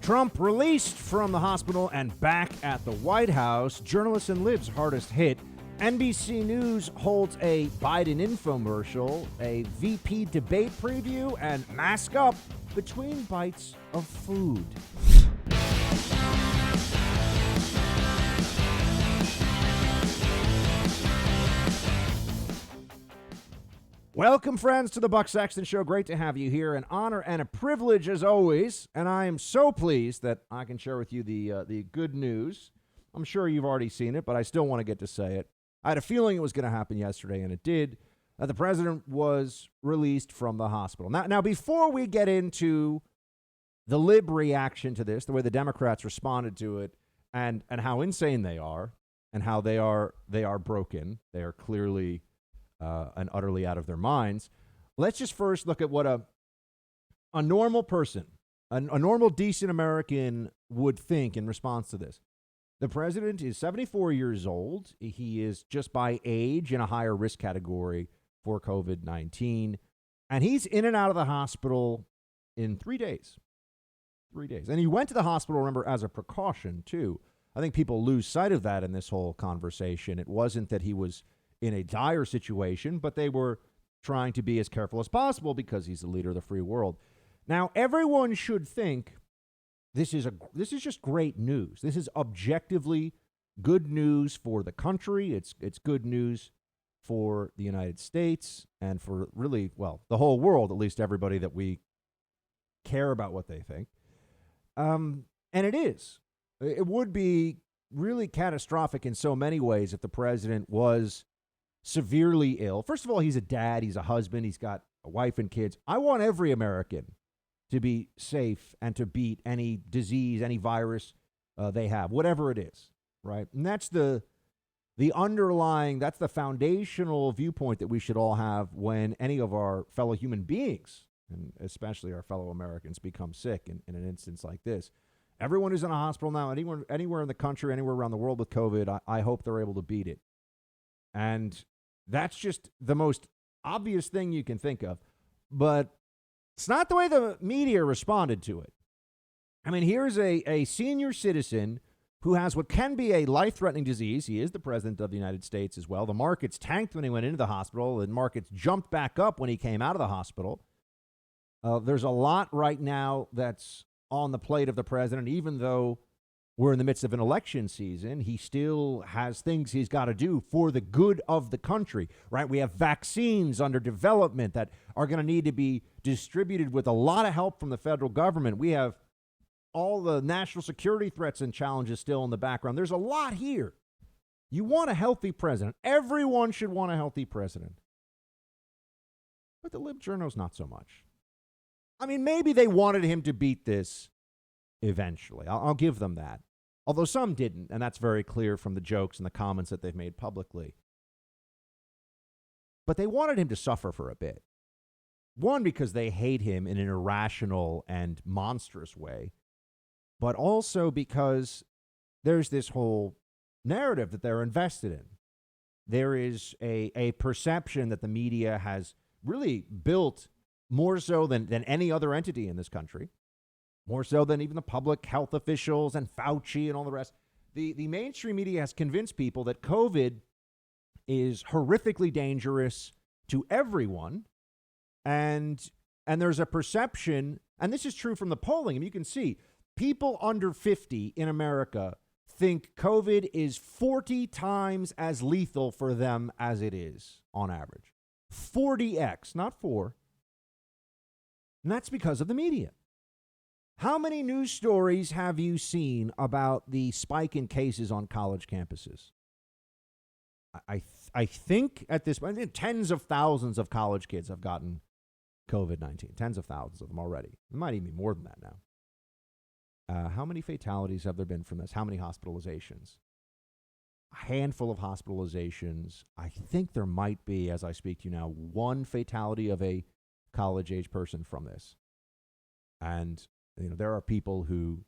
Trump released from the hospital and back at the White House. Journalists and Libs hardest hit. NBC News holds a Biden infomercial, a VP debate preview, and mask up between bites of food. Welcome, friends, to the Buck Sexton Show. Great to have you here. An honor and a privilege, as always. And I am so pleased that I can share with you the good news. I'm sure you've already seen it, but I still want to get to say it. I had a feeling it was going to happen yesterday, and it did. The president was released from the hospital. Now, before we get into the lib reaction to this, the way the Democrats responded to it, and how insane they are, and how they are broken, they are clearly and utterly out of their minds. Let's just first look at what a normal person, a normal, decent American would think in response to this. The president is 74 years old. He is just by age in a higher risk category for COVID-19. And he's in and out of the hospital in 3 days. 3 days. And he went to the hospital, remember, as a precaution, too. I think people lose sight of that in this whole conversation. It wasn't that he was in a dire situation, but they were trying to be as careful as possible because he's the leader of the free world. Now, everyone should think this is just great news. This is objectively good news for the country. It's good news for the United States and for really, well, the whole world, at least everybody that we care about what they think. And it is. It would be really catastrophic in so many ways if the president was severely ill. First of all, he's a dad, he's a husband, he's got a wife and kids. I want every American to be safe and to beat any disease, any virus they have, whatever it is, right? And that's the underlying, that's the foundational viewpoint that we should all have when any of our fellow human beings, and especially our fellow Americans, become sick in an instance like this. Everyone who's in a hospital now, anywhere in the country, anywhere around the world with COVID, I hope they're able to beat it. And that's just the most obvious thing you can think of. But it's not the way the media responded to it. I mean, here's a senior citizen who has what can be a life-threatening disease. He is the president of the United States as well. The markets tanked when he went into the hospital, and markets jumped back up when he came out of the hospital. There's a lot right now that's on the plate of the president, even though we're in the midst of an election season. He still has things he's got to do for the good of the country, right? We have vaccines under development that are going to need to be distributed with a lot of help from the federal government. We have all the national security threats and challenges still in the background. There's a lot here. You want a healthy president. Everyone should want a healthy president. But the lib journos, not so much. I mean, maybe they wanted him to beat this eventually. I'll give them that. Although some didn't, and that's very clear from the jokes and the comments that they've made publicly. But they wanted him to suffer for a bit. One, because they hate him in an irrational and monstrous way, but also because there's this whole narrative that they're invested in. There is a perception that the media has really built more so than any other entity in this country. More so than even the public health officials and Fauci and all the rest. The mainstream media has convinced people that COVID is horrifically dangerous to everyone. And there's a perception, and this is true from the polling, and you can see people under 50 in America think COVID is 40 times as lethal for them as it is on average. 40x, not 4. And that's because of the media. How many news stories have you seen about the spike in cases on college campuses? I think at this point, tens of thousands of college kids have gotten COVID-19. Tens of thousands of them already. It might even be more than that now. How many fatalities have there been from this? How many hospitalizations? A handful of hospitalizations. I think there might be, as I speak to you now, one fatality of a college-age person from this. And there are people who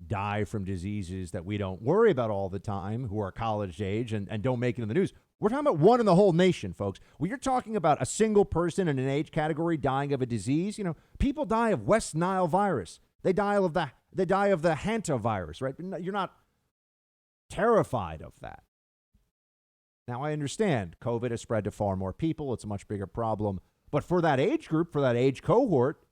die from diseases that we don't worry about all the time, who are college age and don't make it in the news. We're talking about one in the whole nation, folks. When you're talking about a single person in an age category dying of a disease, people die of West Nile virus. They die of the hantavirus, right? You're not terrified of that. Now, I understand COVID has spread to far more people. It's a much bigger problem. But for that age group, for that age cohort,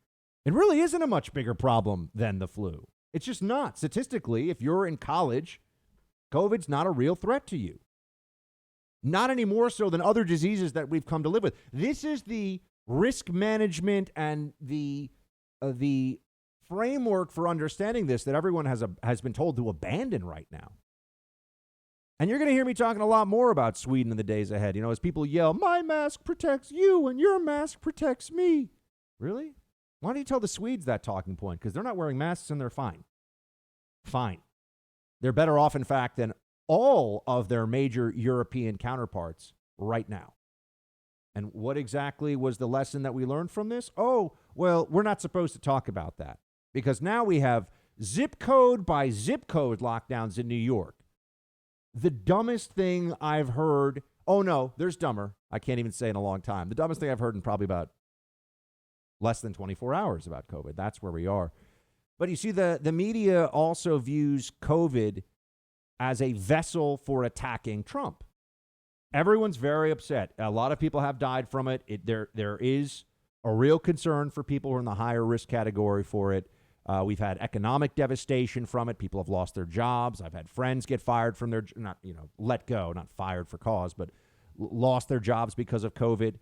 it really isn't a much bigger problem than the flu. It's just not. Statistically, if you're in college, COVID's not a real threat to you. Not any more so than other diseases that we've come to live with. This is the risk management and the framework for understanding this that everyone has been told to abandon right now. And you're going to hear me talking a lot more about Sweden in the days ahead, as people yell, my mask protects you and your mask protects me. Really? Why don't you tell the Swedes that talking point? Because they're not wearing masks and they're fine. Fine. They're better off, in fact, than all of their major European counterparts right now. And what exactly was the lesson that we learned from this? Oh, well, we're not supposed to talk about that because now we have zip code by zip code lockdowns in New York. The dumbest thing I've heard, oh no, there's dumber. I can't even say in a long time. The dumbest thing I've heard in probably about less than 24 hours about COVID. That's where we are. But you see, the media also views COVID as a vessel for attacking Trump. Everyone's very upset. A lot of people have died from it. There is a real concern for people who are in the higher risk category for it. We've had economic devastation from it. People have lost their jobs. I've had friends get fired from their, let go, not fired for cause, but lost their jobs because of COVID.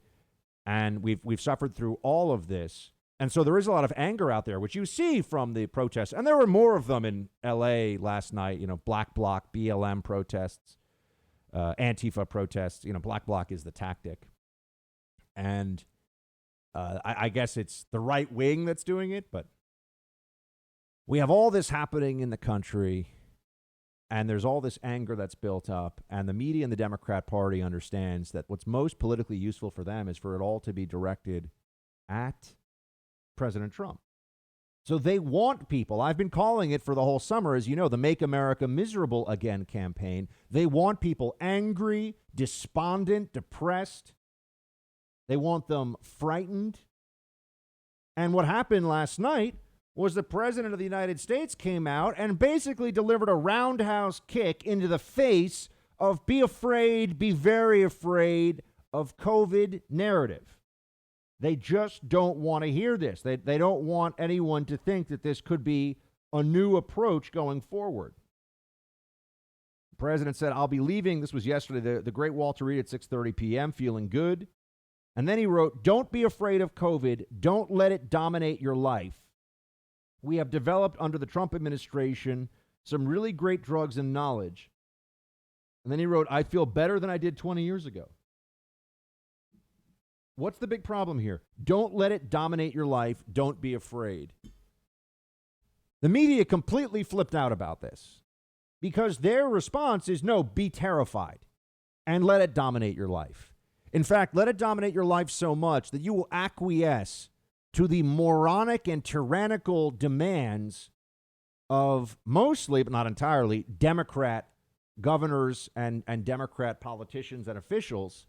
And we've suffered through all of this. And so there is a lot of anger out there, which you see from the protests. And there were more of them in L.A. last night, Black Bloc, BLM protests, Antifa protests. Black Bloc is the tactic. And I guess it's the right wing that's doing it, but we have all this happening in the country, and there's all this anger that's built up, and the media and the Democrat Party understands that what's most politically useful for them is for it all to be directed at President Trump. So they want people. I've been calling it for the whole summer, as you know, the Make America Miserable Again campaign. They want people angry, despondent, depressed. They want them frightened. And what happened last night was the President of the United States came out and basically delivered a roundhouse kick into the face of be afraid, be very afraid of COVID narrative. They just don't want to hear this. They don't want anyone to think that this could be a new approach going forward. The President said, I'll be leaving. This was yesterday, the great Walter Reed at 6:30 p.m., feeling good. And then he wrote, don't be afraid of COVID. Don't let it dominate your life. We have developed under the Trump administration some really great drugs and knowledge. And then he wrote, I feel better than I did 20 years ago. What's the big problem here? Don't let it dominate your life. Don't be afraid. The media completely flipped out about this because their response is no, be terrified and let it dominate your life. In fact, let it dominate your life so much that you will acquiesce to the moronic and tyrannical demands of mostly, but not entirely, Democrat governors and Democrat politicians and officials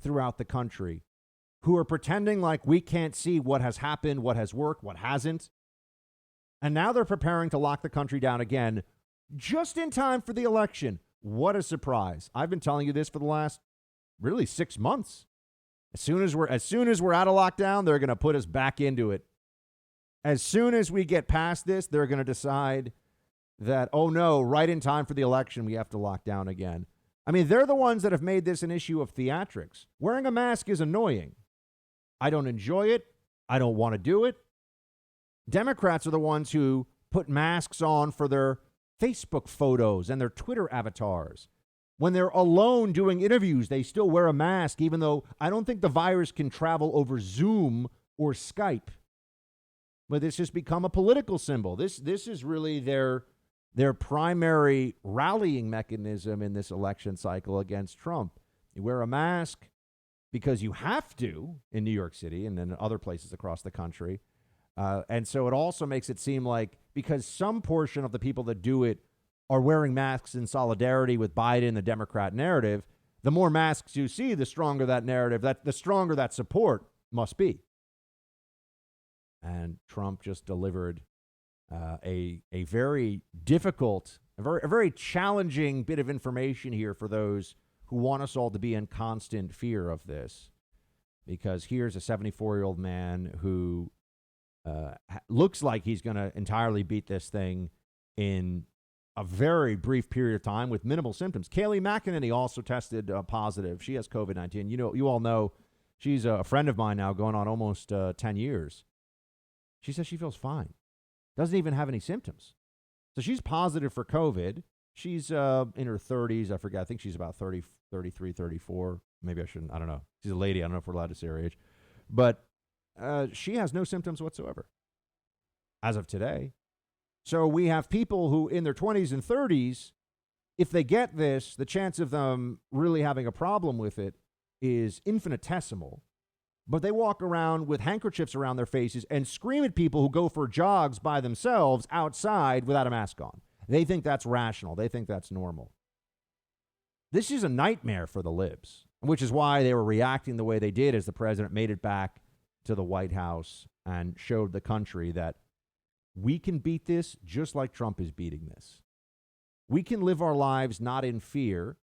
throughout the country who are pretending like we can't see what has happened, what has worked, what hasn't. And now they're preparing to lock the country down again just in time for the election. What a surprise. I've been telling you this for the last really 6 months. As soon as we're out of lockdown, they're going to put us back into it. As soon as we get past this, they're going to decide that, oh no, right in time for the election, we have to lock down again. I mean, they're the ones that have made this an issue of theatrics. Wearing a mask is annoying. I don't enjoy it. I don't want to do it. Democrats are the ones who put masks on for their Facebook photos and their Twitter avatars. When they're alone doing interviews, they still wear a mask, even though I don't think the virus can travel over Zoom or Skype. But it's just become a political symbol. This is really their primary rallying mechanism in this election cycle against Trump. You wear a mask because you have to in New York City and in other places across the country. And so it also makes it seem like because some portion of the people that do it are wearing masks in solidarity with Biden, the Democrat narrative, the more masks you see, the stronger that narrative, the stronger that support must be. And Trump just delivered a very difficult, a very challenging bit of information here for those who want us all to be in constant fear of this. Because here's a 74-year-old man who looks like he's going to entirely beat this thing in a very brief period of time with minimal symptoms. Kayleigh McEnany also tested positive. She has COVID-19. You all know she's a friend of mine now, going on almost 10 years. She says she feels fine. Doesn't even have any symptoms. So she's positive for COVID. She's in her 30s. I forget. I think she's about 30, 33, 34. Maybe I shouldn't. I don't know. She's a lady. I don't know if we're allowed to say her age. But she has no symptoms whatsoever as of today. So we have people who in their 20s and 30s, if they get this, the chance of them really having a problem with it is infinitesimal. But they walk around with handkerchiefs around their faces and scream at people who go for jogs by themselves outside without a mask on. They think that's rational. They think that's normal. This is a nightmare for the libs, which is why they were reacting the way they did as the president made it back to the White House and showed the country that we can beat this just like Trump is beating this. We can live our lives not in fear,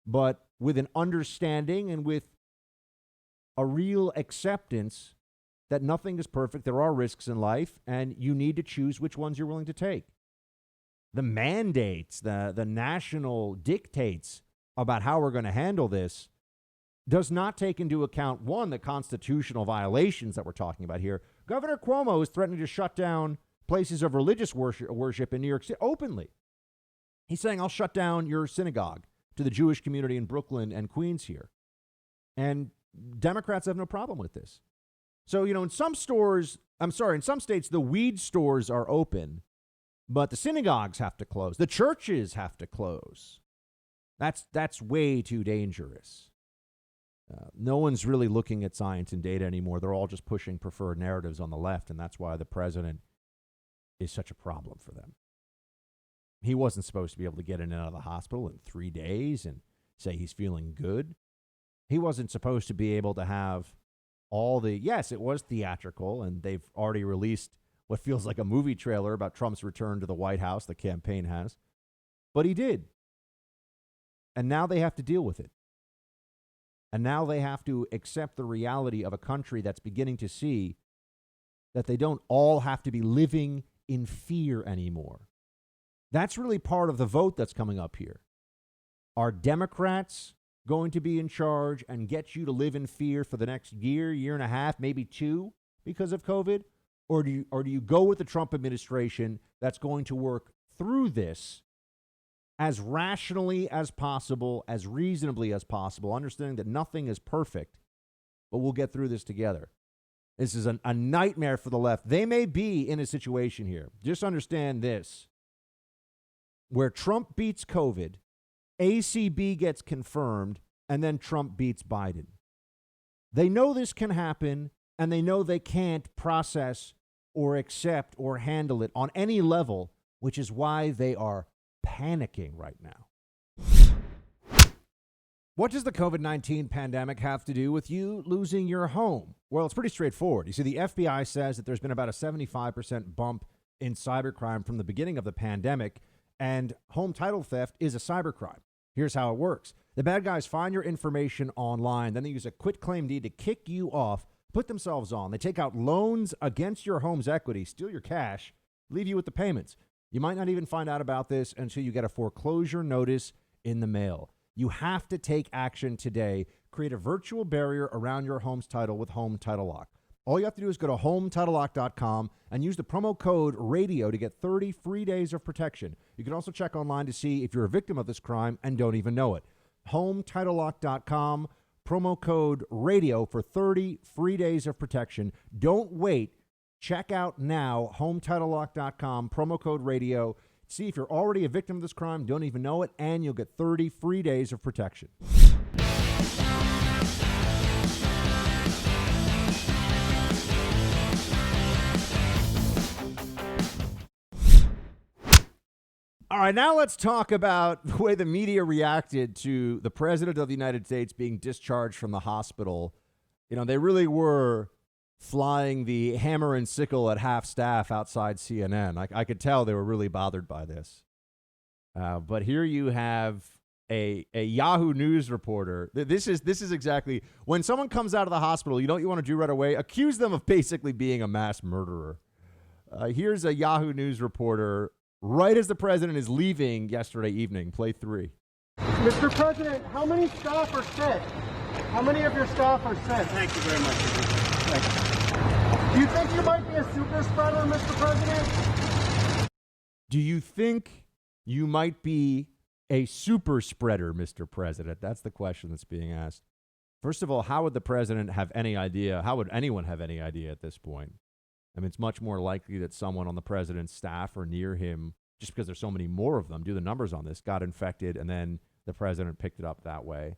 but with an understanding and with a real acceptance that nothing is perfect. There are risks in life, and you need to choose which ones you're willing to take. The mandates, the national dictates about how we're going to handle this does not take into account, one, the constitutional violations that we're talking about here. Governor Cuomo is threatening to shut down places of religious worship in New York City openly. He's saying, I'll shut down your synagogue to the Jewish community in Brooklyn and Queens here. And Democrats have no problem with this. So, in some states, the weed stores are open, but the synagogues have to close. The churches have to close. That's way too dangerous. No one's really looking at science and data anymore. They're all just pushing preferred narratives on the left, and that's why the president is such a problem for them. He wasn't supposed to be able to get in and out of the hospital in 3 days and say he's feeling good. He wasn't supposed to be able to have yes, it was theatrical, and they've already released what feels like a movie trailer about Trump's return to the White House, the campaign has. But he did. And now they have to deal with it. And now they have to accept the reality of a country that's beginning to see that they don't all have to be living in fear anymore. That's really part of the vote that's coming up here. Are Democrats going to be in charge and get you to live in fear for the next year and a half, maybe 2 because of COVID? Or do you go with the Trump administration that's going to work through this as rationally as possible, as reasonably as possible, understanding that nothing is perfect, but we'll get through this together? This is a nightmare for the left. They may be in a situation here. Just understand this. Where Trump beats COVID, ACB gets confirmed, and then Trump beats Biden. They know this can happen, and they know they can't process or accept or handle it on any level, which is why they are panicking right now. What does the COVID-19 pandemic have to do with you losing your home? Well, it's pretty straightforward. You see, the FBI says that there's been about a 75% bump in cybercrime from the beginning of the pandemic, and home title theft is a cybercrime. Here's how it works. The bad guys find your information online, then they use a quitclaim deed to kick you off, put themselves on. They take out loans against your home's equity, steal your cash, leave you with the payments. You might not even find out about this until you get a foreclosure notice in the mail. You have to take action today. Create a virtual barrier around your home's title with Home Title Lock. All you have to do is go to HomeTitleLock.com and use the promo code RADIO to get 30 free days of protection. You can also check online to see if you're a victim of this crime and don't even know it. HomeTitleLock.com, promo code RADIO for 30 free days of protection. Don't wait. Check out now, HomeTitleLock.com, promo code RADIO. See if you're already a victim of this crime, don't even know it, and you'll get 30 free days of protection. All right, now let's talk about the way the media reacted to the president of the United States being discharged from the hospital. They really were flying the hammer and sickle at half staff outside CNN. I could tell they were really bothered by this. But here you have a Yahoo News reporter. This is exactly when someone comes out of the hospital. You know what you want to do right away? Accuse them of basically being a mass murderer. Here's a Yahoo News reporter right as the president is leaving yesterday evening. Play 3. Mr. President, how many staff are sick? How many of your staff are sick? Thank you very much. Thank you. Do you think you might be a super spreader, Mr. President? Do you think you might be a super spreader, Mr. President? That's the question that's being asked. First of all, how would the president have any idea? How would anyone have any idea at this point? I mean, it's much more likely that someone on the president's staff or near him, just because there's so many more of them, do the numbers on this, got infected, and then the president picked it up that way.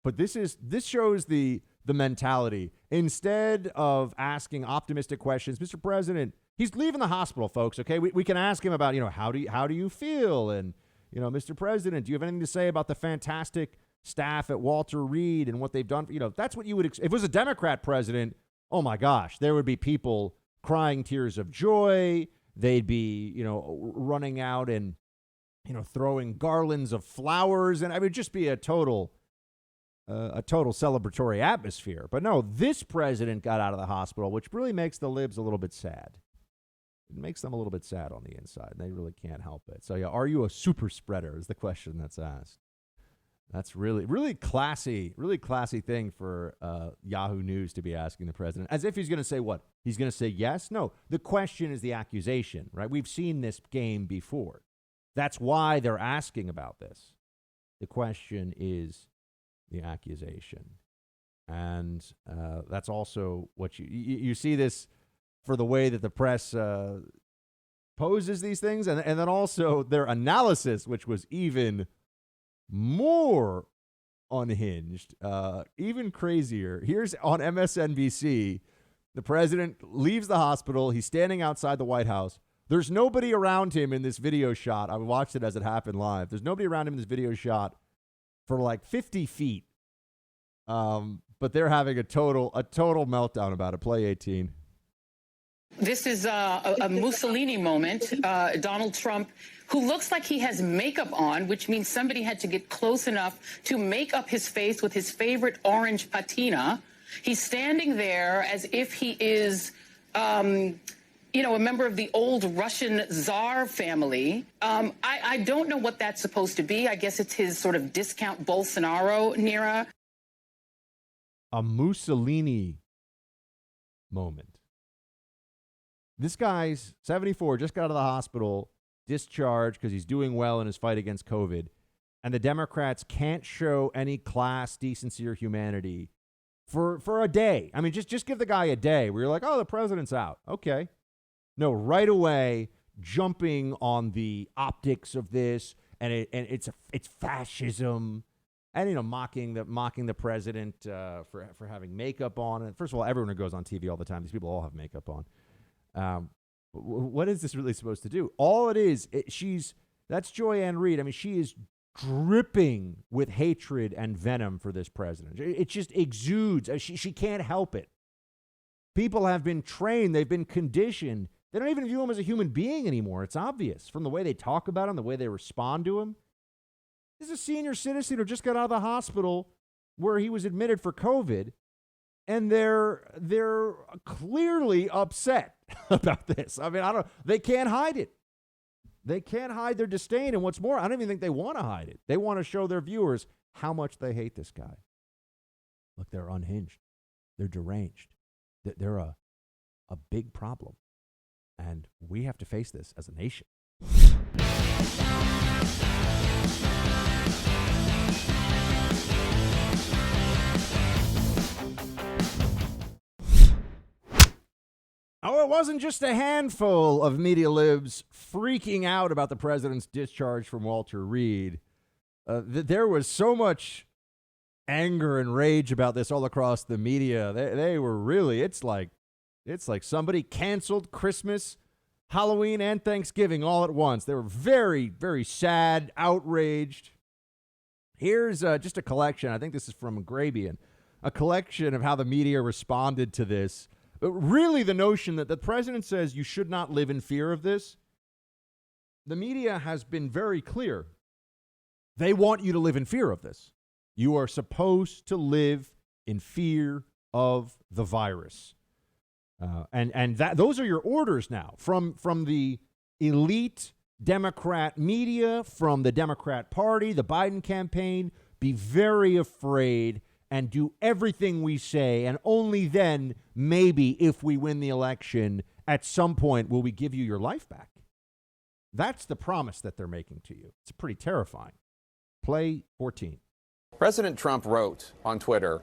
But this shows the mentality. Instead of asking optimistic questions, Mr. President, he's leaving the hospital, folks. Okay, we can ask him about, how do you feel, and Mr. President, do you have anything to say about the fantastic staff at Walter Reed and what they've done? That's what you would. If it was a Democrat president, oh my gosh, there would be people crying tears of joy. They'd be, running out and, throwing garlands of flowers, and it would just be a total celebratory atmosphere. But no, this president got out of the hospital, which really makes the libs a little bit sad. It makes them a little bit sad on the inside, and they really can't help it. So, yeah, are you a super spreader is the question that's asked. That's really classy thing for Yahoo News to be asking the president, as if he's going to say what? He's going to say yes? No, the question is the accusation, right? We've seen this game before. That's why they're asking about this. The question is the accusation. And that's also what you see this for the way that the press poses these things, and then also their analysis, which was even more unhinged, even crazier. Here's on MSNBC, the president leaves the hospital. He's standing outside the White House. There's nobody around him in this video shot. I watched it as it happened live. There's nobody around him in this video shot for like 50 feet. But they're having a total meltdown about it. Play 18. This is a Mussolini moment. Donald Trump, who looks like he has makeup on, which means somebody had to get close enough to make up his face with his favorite orange patina. He's standing there as if he is, a member of the old Russian Tsar family. I don't know what that's supposed to be. I guess it's his sort of discount Bolsonaro, Nira. A Mussolini moment. This guy's 74, just got out of the hospital, discharged because he's doing well in his fight against COVID. And the Democrats can't show any class, decency, or humanity for a day. I mean, just give the guy a day where you're like, oh, the president's out. Okay. No, right away, jumping on the optics of this, and it's fascism, and mocking the president for having makeup on. And first of all, everyone who goes on TV all the time, these people all have makeup on. What is this really supposed to do? All it is, that's Joy-Ann Reid. I mean, she is dripping with hatred and venom for this president. It just exudes. She can't help it. People have been trained. They've been conditioned. They don't even view him as a human being anymore. It's obvious from the way they talk about him, the way they respond to him. This is a senior citizen who just got out of the hospital where he was admitted for COVID, and they're clearly upset about this. I mean, they can't hide it. They can't hide their disdain. And what's more, I don't even think they want to hide it. They want to show their viewers how much they hate this guy. Look, they're unhinged. They're deranged. They're a big problem. And we have to face this as a nation. Oh, it wasn't just a handful of media libs freaking out about the president's discharge from Walter Reed. There was so much anger and rage about this all across the media. They were really, it's like somebody canceled Christmas, Halloween, and Thanksgiving all at once. They were very, very sad, outraged. Here's just a collection. I think this is from Grabian. a collection of how the media responded to this. But really, the notion that the president says you should not live in fear of this, the media has been very clear. They want you to live in fear of this. You are supposed to live in fear of the virus. And that those are your orders now from the elite Democrat media, from the Democrat Party, the Biden campaign. Be very afraid and do everything we say. And only then, maybe if we win the election, at some point, will we give you your life back. That's the promise that they're making to you. It's pretty terrifying. Play 14. President Trump wrote on Twitter,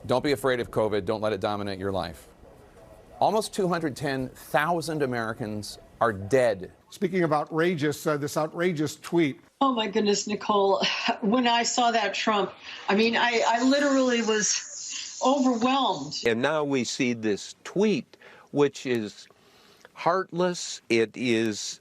"Don't be afraid of COVID. Don't let it dominate your life." Almost 210,000 Americans are dead. Speaking of outrageous, this outrageous tweet. Oh, my goodness, Nicole. When I saw that Trump, I literally was overwhelmed. And now we see this tweet, which is heartless. It is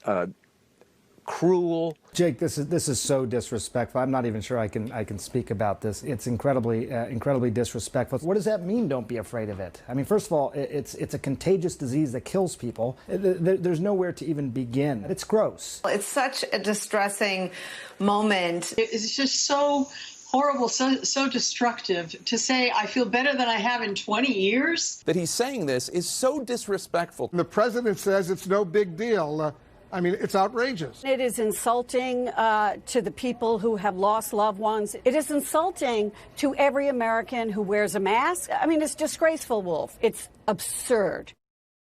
cruel. Jake, this is so disrespectful. I'm not even sure I can speak about this. It's incredibly disrespectful. What does that mean? Don't be afraid of it. I mean, first of all, it's a contagious disease that kills people. There's nowhere to even begin. It's gross. It's such a distressing moment. It's just so horrible, so destructive to say I feel better than I have in 20 years. That he's saying this is so disrespectful. The president says it's no big deal. It's outrageous. It is insulting to the people who have lost loved ones. It is insulting to every American who wears a mask. I mean, it's disgraceful, Wolf. It's absurd.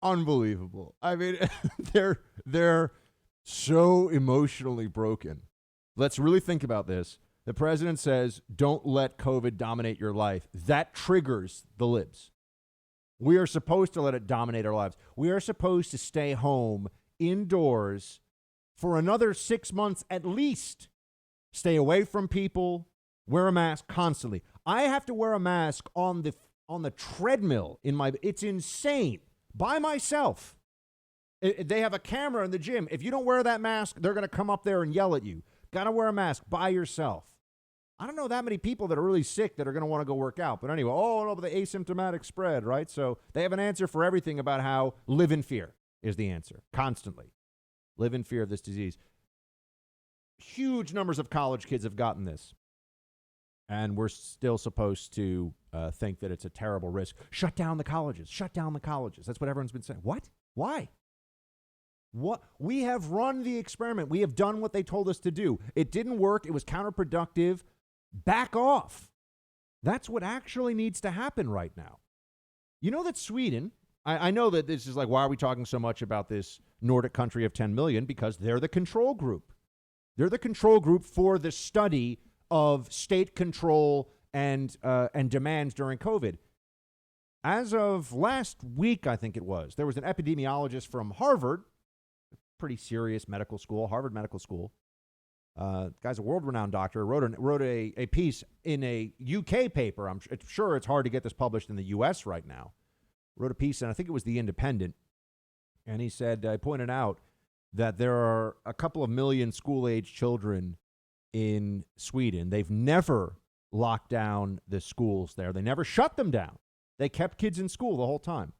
Unbelievable. I mean, they're so emotionally broken. Let's really think about this. The president says, don't let COVID dominate your life. That triggers the libs. We are supposed to let it dominate our lives. We are supposed to stay home indoors for another 6 months at least. Stay away from people, wear a mask constantly. I have to wear a mask on the treadmill it's insane, by myself. They have a camera in the gym. If you don't wear that mask, they're going to come up there and yell at you. Got to wear a mask by yourself. I don't know that many people that are really sick that are going to want to go work out. But anyway, but the asymptomatic spread, right? So they have an answer for everything about how live in fear is the answer. Constantly. Live in fear of this disease. Huge numbers of college kids have gotten this. And we're still supposed to think that it's a terrible risk. Shut down the colleges. Shut down the colleges. That's what everyone's been saying. What? Why? What? We have run the experiment. We have done what they told us to do. It didn't work. It was counterproductive. Back off. That's what actually needs to happen right now. You know that Sweden, I know that this is like, why are we talking so much about this Nordic country of 10 million? Because they're the control group. They're the control group for the study of state control and demands during COVID. As of last week, I think it was, there was an epidemiologist from Harvard, pretty serious medical school, Harvard Medical School. Guy's a world-renowned doctor, wrote a piece in a UK paper. I'm sure it's hard to get this published in the US right now. Wrote a piece, and I think it was The Independent, and he said, I pointed out that there are a couple of million school-age children in Sweden. They've never locked down the schools there. They never shut them down. They kept kids in school the whole time.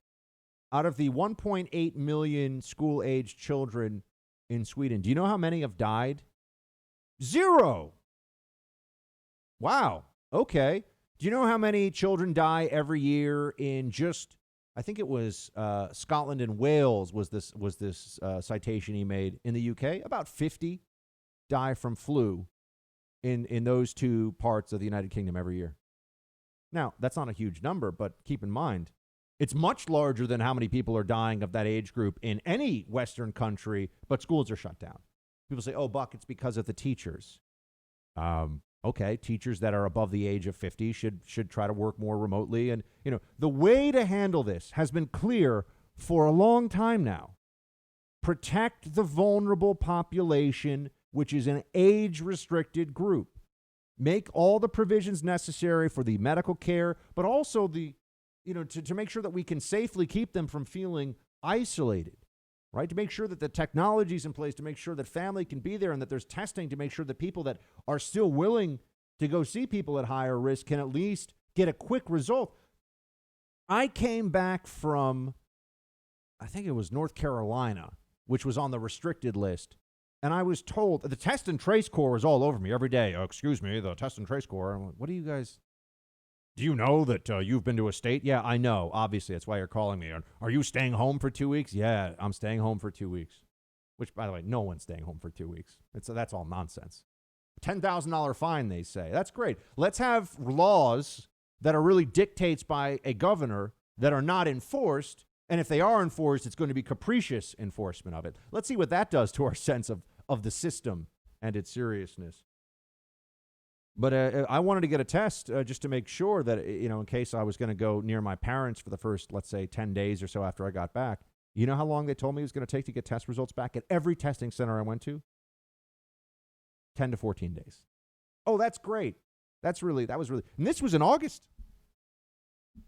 Out of the 1.8 million school-age children in Sweden, do you know how many have died? 0. Wow. Okay. Do you know how many children die every year in just, I think it was Scotland and Wales was this citation he made in the UK? About 50 die from flu in those two parts of the United Kingdom every year. Now, that's not a huge number, but keep in mind, it's much larger than how many people are dying of that age group in any Western country, but schools are shut down. People say, oh, Buck, it's because of the teachers. Okay, teachers that are above the age of 50 should try to work more remotely. And, the way to handle this has been clear for a long time now. Protect the vulnerable population, which is an age-restricted group. Make all the provisions necessary for the medical care, but also to make sure that we can safely keep them from feeling isolated. Right, to make sure that the technology is in place, to make sure that family can be there and that there's testing to make sure that people that are still willing to go see people at higher risk can at least get a quick result. I came back from, I think it was North Carolina, which was on the restricted list. And I was told the test and trace corps is all over me every day. Oh, excuse me, the test and trace corps. I'm like, what do you guys, do you know that you've been to a state? Yeah, I know. Obviously, that's why you're calling me. Are you staying home for 2 weeks? Yeah, I'm staying home for 2 weeks. Which, by the way, no one's staying home for 2 weeks. That's all nonsense. $10,000 fine, they say. That's great. Let's have laws that are really dictates by a governor that are not enforced. And if they are enforced, it's going to be capricious enforcement of it. Let's see what that does to our sense of the system and its seriousness. But I wanted to get a test just to make sure that, in case I was going to go near my parents for the first, let's say, 10 days or so after I got back. You know how long they told me it was going to take to get test results back at every testing center I went to? 10 to 14 days. Oh, that's great. That was really, and this was in August.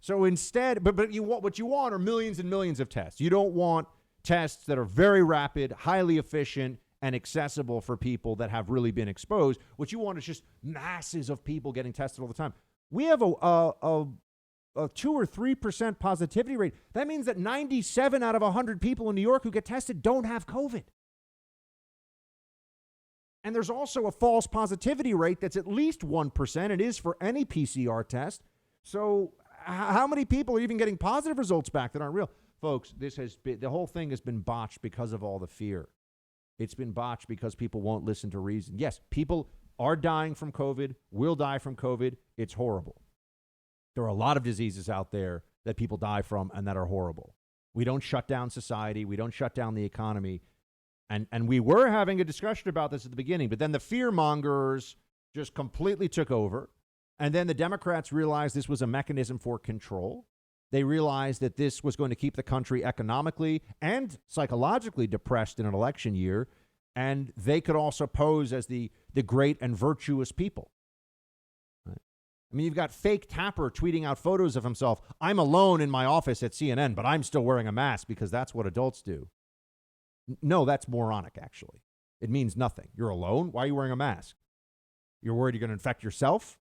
So instead, but what you want are millions and millions of tests. You don't want tests that are very rapid, highly efficient, and accessible for people that have really been exposed. What you want is just masses of people getting tested all the time. We have a 2 or 3% positivity rate. That means that 97 out of 100 people in New York who get tested don't have COVID. And there's also a false positivity rate that's at least 1%. It is for any PCR test. So how many people are even getting positive results back that aren't real? Folks, the whole thing has been botched because of all the fear. It's been botched because people won't listen to reason. Yes, people are dying from COVID, will die from COVID. It's horrible. There are a lot of diseases out there that people die from and that are horrible. We don't shut down society. We don't shut down the economy. And we were having a discussion about this at the beginning, but then the fear mongers just completely took over. And then the Democrats realized this was a mechanism for control. They realized that this was going to keep the country economically and psychologically depressed in an election year. And they could also pose as the great and virtuous people. Right? I mean, you've got fake Tapper tweeting out photos of himself. I'm alone in my office at CNN, but I'm still wearing a mask because that's what adults do. No, that's moronic, actually. It means nothing. You're alone. Why are you wearing a mask? You're worried you're going to infect yourself?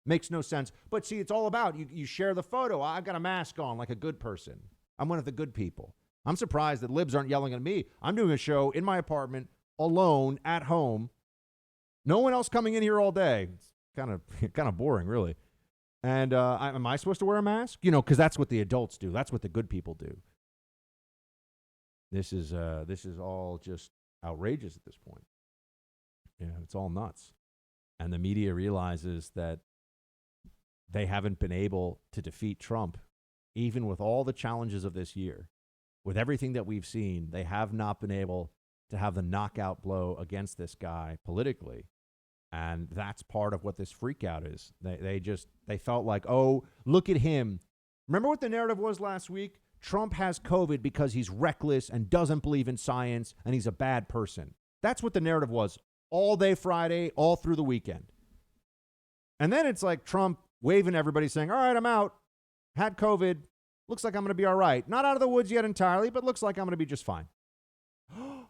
Makes no sense. But see, it's all about you share the photo. I've got a mask on like a good person. I'm one of the good people. I'm surprised that libs aren't yelling at me. I'm doing a show in my apartment, alone, at home. No one else coming in here all day. It's kind of boring, really. And am I supposed to wear a mask? Because that's what the adults do. That's what the good people do. This is all just outrageous at this point. It's all nuts. And the media realizes that they haven't been able to defeat Trump, even with all the challenges of this year. With everything that we've seen, they have not been able to have the knockout blow against this guy politically. And that's part of what this freakout is. They felt like, oh, look at him. Remember what the narrative was last week? Trump has COVID because he's reckless and doesn't believe in science and he's a bad person. That's what the narrative was all day Friday, all through the weekend. And then it's like Trump waving at everybody saying, all right, I'm out. Had COVID. Looks like I'm going to be all right. Not out of the woods yet entirely, but looks like I'm going to be just fine. Well,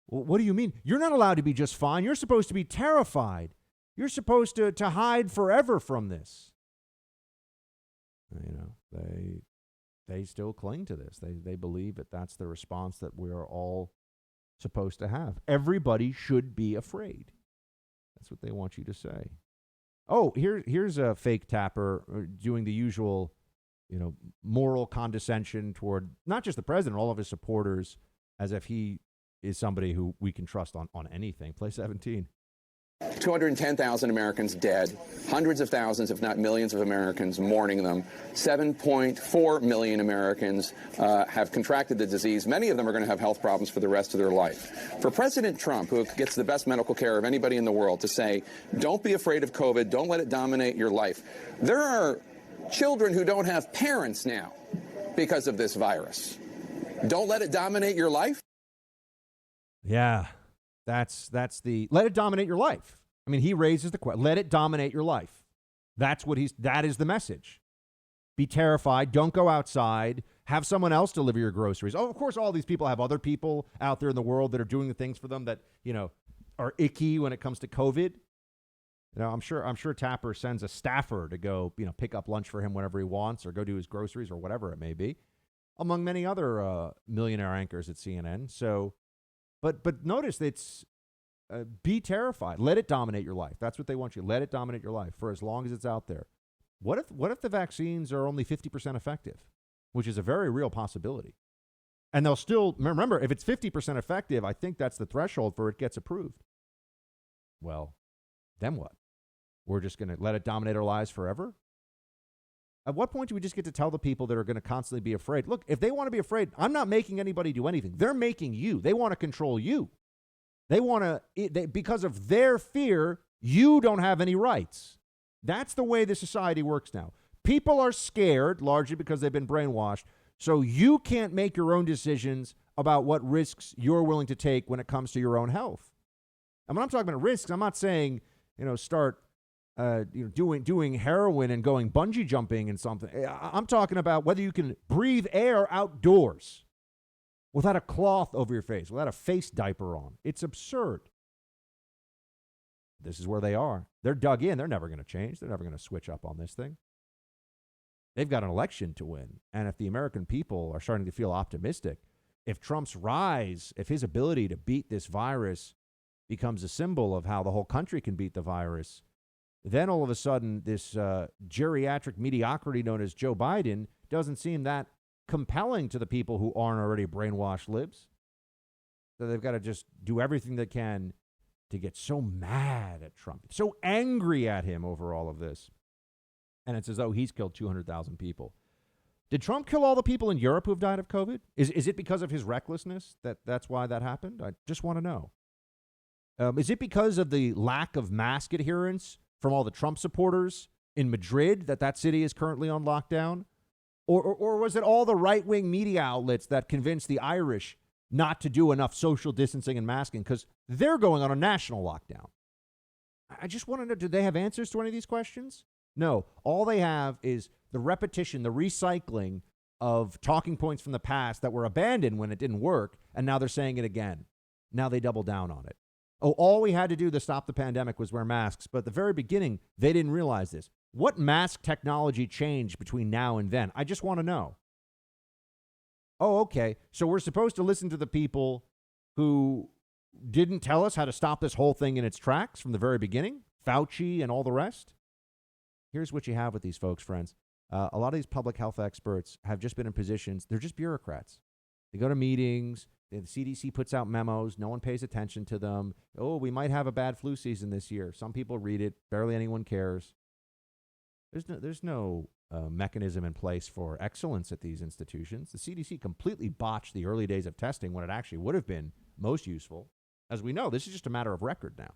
what do you mean? You're not allowed to be just fine. You're supposed to be terrified. You're supposed to hide forever from this. They still cling to this. They believe that that's the response that we are all supposed to have. Everybody should be afraid. That's what they want you to say. Oh, here's a fake Tapper doing the usual, moral condescension toward not just the president, all of his supporters, as if he is somebody who we can trust on anything. Play 17. 210,000 Americans dead, hundreds of thousands, if not millions of Americans mourning them. 7.4 million Americans have contracted the disease. Many of them are going to have health problems for the rest of their life. For President Trump, who gets the best medical care of anybody in the world, to say, don't be afraid of COVID, don't let it dominate your life. There are children who don't have parents now because of this virus. Don't let it dominate your life? Yeah. That's the let it dominate your life. I mean, he raises the question. Let it dominate your life. That is the message. Be terrified. Don't go outside. Have someone else deliver your groceries. Oh, of course, all these people have other people out there in the world that are doing the things for them that, are icky when it comes to COVID. I'm sure Tapper sends a staffer to go, pick up lunch for him whenever he wants or go do his groceries or whatever it may be, among many other millionaire anchors at CNN. So, but notice it's be terrified. Let it dominate your life. That's what they want you. Let it dominate your life for as long as it's out there. What if the vaccines are only 50% effective, which is a very real possibility? And they'll still, remember, if it's 50% effective, I think that's the threshold for it gets approved. Well, then what? We're just going to let it dominate our lives forever? At what point do we just get to tell the people that are going to constantly be afraid? Look, if they want to be afraid, I'm not making anybody do anything. They're making you. They want to control you. They want to, because of their fear, you don't have any rights. That's the way the society works now. People are scared, largely because they've been brainwashed, so you can't make your own decisions about what risks you're willing to take when it comes to your own health. And when I'm talking about risks, I'm not saying, start doing heroin and going bungee jumping and something. I'm talking about whether you can breathe air outdoors without a cloth over your face, without a face diaper on. It's absurd. This is where they are. They're dug in. They're never going to change. They're never going to switch up on this thing. They've got an election to win. And if the American people are starting to feel optimistic, if Trump's rise, if his ability to beat this virus becomes a symbol of how the whole country can beat the virus, then all of a sudden this geriatric mediocrity known as Joe Biden doesn't seem that compelling to the people who aren't already brainwashed libs. So they've got to just do everything they can to get so mad at Trump, so angry at him over all of this. And it's as though he's killed 200,000 people. Did Trump kill all the people in Europe who have died of COVID? Is it because of his recklessness that's why that happened? I just want to know. Is it because of the lack of mask adherence from all the Trump supporters in Madrid that city is currently on lockdown? Or was it all the right-wing media outlets that convinced the Irish not to do enough social distancing and masking because they're going on a national lockdown? I just want to know, do they have answers to any of these questions? No. All they have is the repetition, the recycling of talking points from the past that were abandoned when it didn't work, and now they're saying it again. Now they double down on it. Oh, all we had to do to stop the pandemic was wear masks, but at the very beginning, they didn't realize this. What mask technology changed between now and then? I just want to know. Oh, okay. So we're supposed to listen to the people who didn't tell us how to stop this whole thing in its tracks from the very beginning? Fauci and all the rest? Here's what you have with these folks, friends. A lot of these public health experts have just been in positions. They're just bureaucrats. They go to meetings. The CDC puts out memos. No one pays attention to them. Oh, we might have a bad flu season this year. Some people read it. Barely anyone cares. There's no mechanism in place for excellence at these institutions. The CDC completely botched the early days of testing when it actually would have been most useful. As we know, this is just a matter of record now.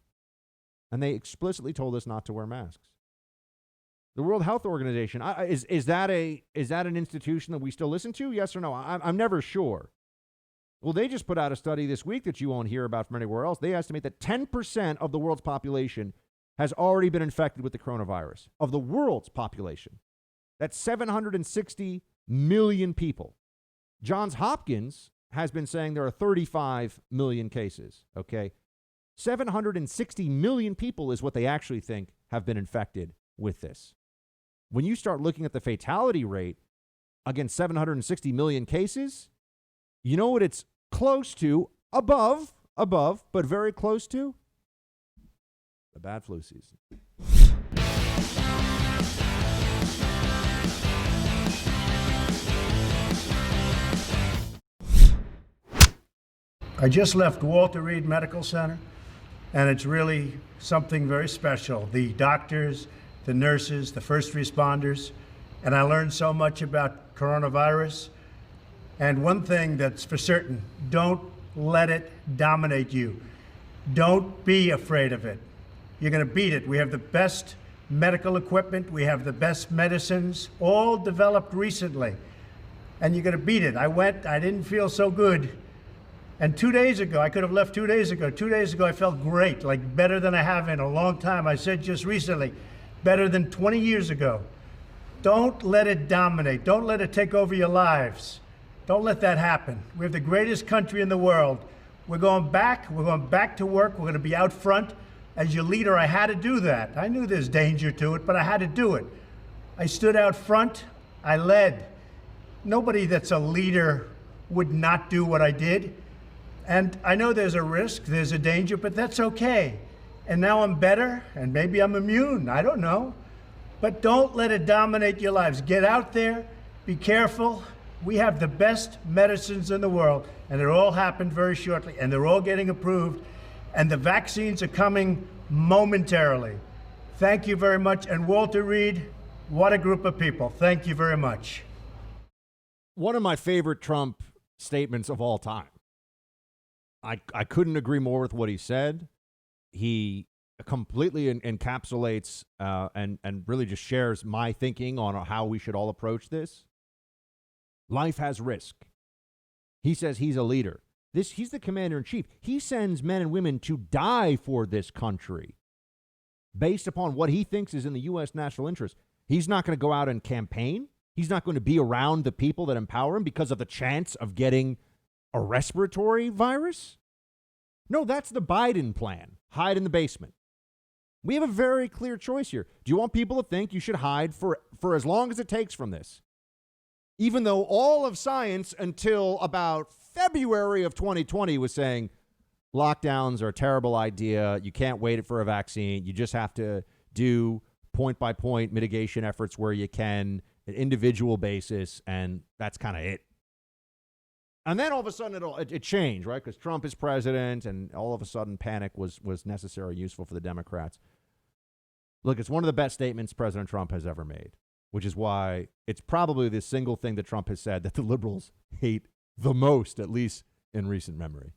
And they explicitly told us not to wear masks. The World Health Organization, is that an institution that we still listen to? Yes or no? I'm never sure. Well, they just put out a study this week that you won't hear about from anywhere else. They estimate that 10% of the world's population has already been infected with the coronavirus. Of the world's population. That's 760 million people. Johns Hopkins has been saying there are 35 million cases, okay? 760 million people is what they actually think have been infected with this. When you start looking at the fatality rate against 760 million cases, you know what it's close to, above, but very close to? The bad flu season. I just left Walter Reed Medical Center, and it's really something very special. The doctors, the nurses, the first responders, and I learned so much about coronavirus. And one thing that's for certain, don't let it dominate you. Don't be afraid of it. You're going to beat it. We have the best medical equipment. We have the best medicines, all developed recently. And you're going to beat it. I didn't feel so good. And 2 days ago, I could have left 2 days ago. 2 days ago, I felt great, like better than I have in a long time. I said just recently, better than 20 years ago. Don't let it dominate. Don't let it take over your lives. Don't let that happen. We have the greatest country in the world. We're going back to work. We're going to be out front. As your leader, I had to do that. I knew there's danger to it, but I had to do it. I stood out front. I led. Nobody that's a leader would not do what I did. And I know there's a risk, there's a danger, but that's okay. And now I'm better, and maybe I'm immune. I don't know. But don't let it dominate your lives. Get out there. Be careful. We have the best medicines in the world, and it all happened very shortly, and they're all getting approved, and the vaccines are coming momentarily. Thank you very much. And Walter Reed, what a group of people. Thank you very much. One of my favorite Trump statements of all time. I couldn't agree more with what he said. He completely encapsulates and really just shares my thinking on how we should all approach this. Life has risk. He says he's a leader. He's the commander-in-chief. He sends men and women to die for this country based upon what he thinks is in the U.S. national interest. He's not going to go out and campaign. He's not going to be around the people that empower him because of the chance of getting a respiratory virus. No, that's the Biden plan. Hide in the basement. We have a very clear choice here. Do you want people to think you should hide for as long as it takes from this? Even though all of science until about February of 2020 was saying lockdowns are a terrible idea. You can't wait for a vaccine. You just have to do point-by-point mitigation efforts where you can, an individual basis, and that's kind of it. And then all of a sudden it changed, right? Because Trump is president, and all of a sudden panic was necessary, useful for the Democrats. Look, it's one of the best statements President Trump has ever made, which is why it's probably the single thing that Trump has said that the liberals hate the most, at least in recent memory.